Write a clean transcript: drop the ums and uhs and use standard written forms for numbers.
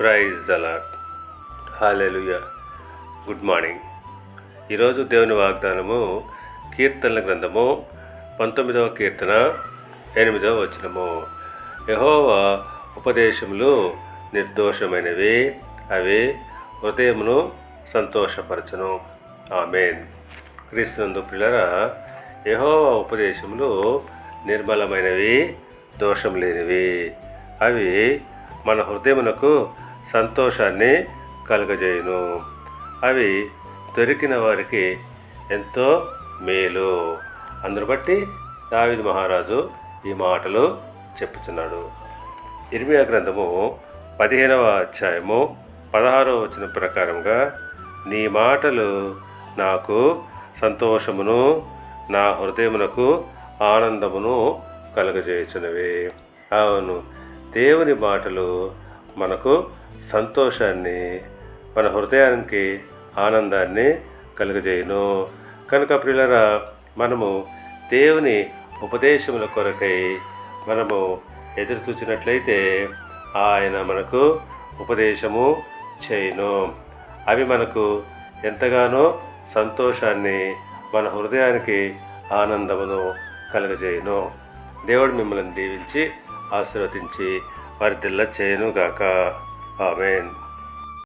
Praise the lord. Hallelujah. Good morning. ఈరోజు దేవుని వాగ్దానము కీర్తనల గ్రంథము 19వ కీర్తన 8వ వచనము. యెహోవా ఉపదేశములు నిర్దోషమైనవి, అవి హృదయమును సంతోషపరచును. ఆమేన్. క్రీస్తునందు ప్రియులారా, యెహోవా ఉపదేశములు నిర్మలమైనవి, దోషం లేనివి. అవి మన హృదయమునకు సంతోషాన్ని కలుగజేయును. అవి దొరికిన వారికి ఎంతో మేలు. అందును బట్టి దావీదు మహారాజు ఈ మాటలు చెప్పుచున్నాడు. ఇర్మియా గ్రంథము 15వ అధ్యాయము 16వ వచనం ప్రకారంగా, నీ మాటలు నాకు సంతోషమును, నా హృదయమునకు ఆనందమును కలుగజేయుచున్నవి. అవును, దేవుని మాటలు మనకు సంతోషాన్ని, మన హృదయానికి ఆనందాన్ని కలుగజేయును. కనుక ప్రియులారా, మనము దేవుని ఉపదేశముల కొరకై మనము ఎదురు చూచినట్లయితే ఆయన మనకు ఉపదేశము చేయును. అవి మనకు ఎంతగానో సంతోషాన్ని, మన హృదయానికి ఆనందమును కలుగజేయును. దేవుడు మిమ్మల్ని దీవించి ఆశీర్వదించి వర్ధిల్ల చేయునుగాక. ఆమేన్.